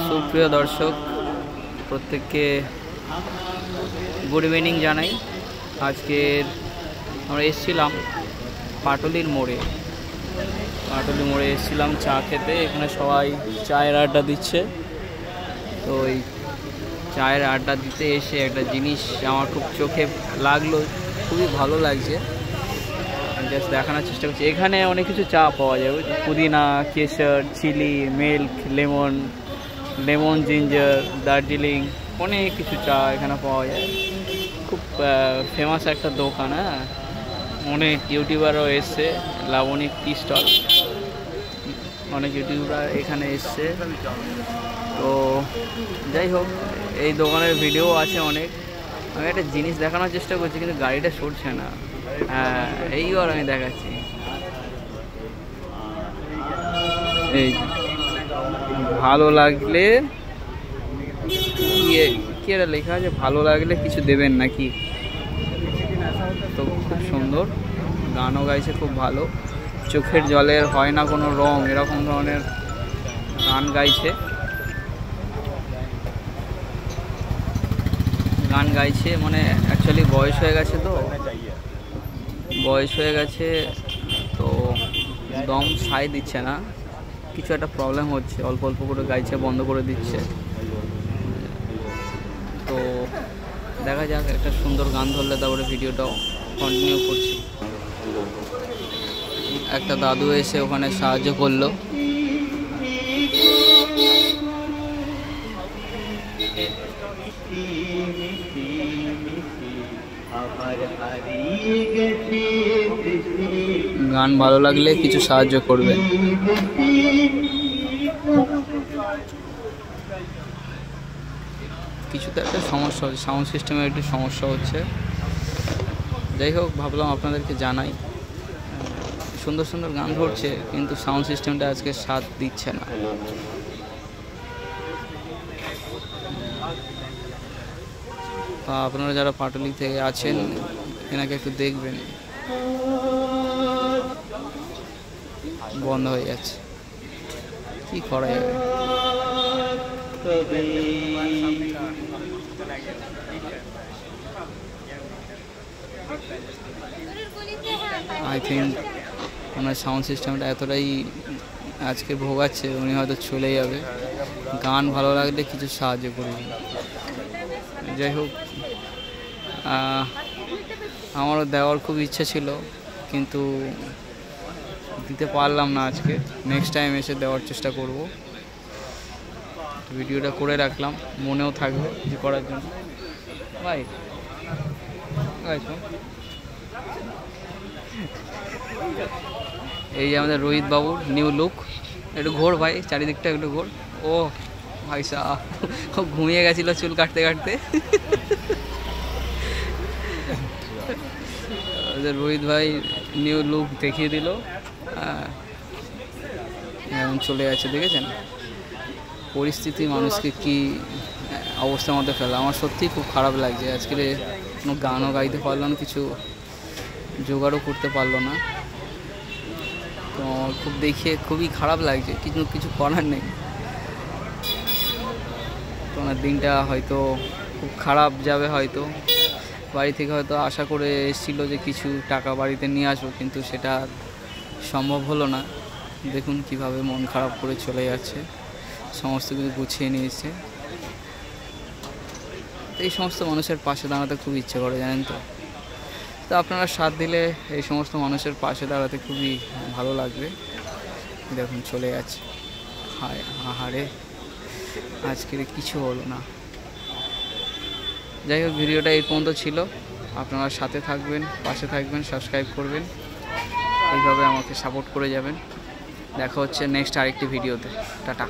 সুপ্রিয় দর্শক প্রত্যেককে গুড ইভিনিং জানাই। আজকের আমরা এসেছিলাম পাটুলির মোড়ে এসেছিলাম চা খেতে। এখানে সবাই চায়ের আড্ডা দিচ্ছে। তো ওই চায়ের আড্ডা দিতে এসে একটা জিনিস আমার খুব চোখে লাগলো, খুবই ভালো লাগছে, জাস্ট দেখানোর চেষ্টা করছি। এখানে অনেক কিছু চা পাওয়া যায়, পুদিনা, কেশর, chilli, milk, lemon ginger, Darjeeling, অনেক কিছু চা এখানে পাওয়া যায়। খুব ফেমাস একটা দোকান। হ্যাঁ, অনেক ইউটিউবারও এসছে, লাবণী টি স্টল, অনেক ইউটিউবার এখানে এসছে। তো যাই হোক, এই দোকানের ভিডিও আছে অনেক। আমি একটা জিনিস দেখানোর চেষ্টা করছি কিন্তু গাড়িটা সরছে না। হ্যাঁ, এইবার আমি দেখাচ্ছি। এই ভালো লাগলে কি এটা লেখা আছে, ভালো লাগলে কিছু দেবেন নাকি। তো খুব সুন্দর, গানও গাইছে খুব ভালো। চোখের জলের হয় না কোনো রং, এরকম ধরনের গান গাইছে। মানে অ্যাকচুয়ালি বয়স হয়ে গেছে, তো দম সাই দিচ্ছে না, কিছু একটা প্রবলেম হচ্ছে, অল্প অল্প করে গাইছে, বন্ধ করে দিচ্ছে। তো দেখা যাক, একটা সুন্দর গান ধরলে তারপরে ভিডিওটাও কন্টিনিউ করছি। একটা দাদু এসে ওখানে সাহায্য করলো। গান ভালো লাগলে কিছু সাহায্য করবে। কিছুতে একটা সমস্যা হচ্ছে, সাউন্ড সিস্টেমের একটু সমস্যা হচ্ছে। যাই হোক, ভাবলাম আপনাদেরকে জানাই। সুন্দর সুন্দর গান ধরছে কিন্তু সাউন্ড সিস্টেমটা আজকে সাথ দিচ্ছে না। আপনারা যারা পাটুলি থেকে আছেন এনাকে একটু দেখবেন, বন্ধ হয়ে যাচ্ছে, কি করা যাবে। আই থিঙ্ক ওনার সাউন্ড সিস্টেমটা এতটাই আজকে ভোগাচ্ছে, উনি হয়তো চলে যাবে। গান ভালো লাগলে কিছু সাহায্য করবেন। যাই হোক, আমারও দেওয়ার খুব ইচ্ছা ছিল কিন্তু দিতে পারলাম না আজকে। নেক্সট টাইম এসে দেওয়ার চেষ্টা করব। ভিডিওটা করে রাখলাম, মনেও থাকবে যে করার জন্য। ভাই এই যে আমাদের রোহিত বাবুর নিউ লুক। একটু ঘোর ভাই, চারিদিকটা একটু ঘোর। ও ভাই সাহ, ঘুমিয়ে গেছিলো চুল কাটতে কাটতে। রোহিত ভাই নিউ লুক দেখিয়ে দিল। এখন চলে যাচ্ছে, দেখেছেন পরিস্থিতি মানুষকে কি অবস্থার মধ্যে ফেলা। আমার সত্যিই খুব খারাপ লাগছে। আজকে কোনো গানও গাইতে পারলো না, কিছু জোগাড়ও করতে পারলো না। তো খুব দেখে খুবই খারাপ লাগছে, কিন্তু কিছু করার নেই। তোমার দিনটা হয়তো খুব খারাপ যাবে। হয়তো বাড়ি থেকে হয়তো আশা করে এসেছিলো যে কিছু টাকা বাড়িতে নিয়ে আসবো, কিন্তু সেটা সম্ভব হলো না। দেখুন কিভাবে মন খারাপ করে চলে যাচ্ছে, সমস্ত কিছু গুছিয়ে নিয়েছে। এই সমস্ত মানুষের পাশে দাঁড়াতে খুব ইচ্ছে করে, জানেন তো। তো আপনারা সাথ দিলে এই সমস্ত মানুষের পাশে দাঁড়াতে খুবই ভালো লাগবে। দেখুন চলে যাচ্ছে। হায় আহারে, আজকের কিছু হলো না। যাই হোক, ভিডিওটা এই পর্যন্ত ছিল। আপনারা সাথে থাকবেন, পাশে থাকবেন, সাবস্ক্রাইব করবেন, এইভাবে আমাকে সাপোর্ট করে যাবেন। দেখা হচ্ছে নেক্সট আরেকটি ভিডিওতে। টাটা।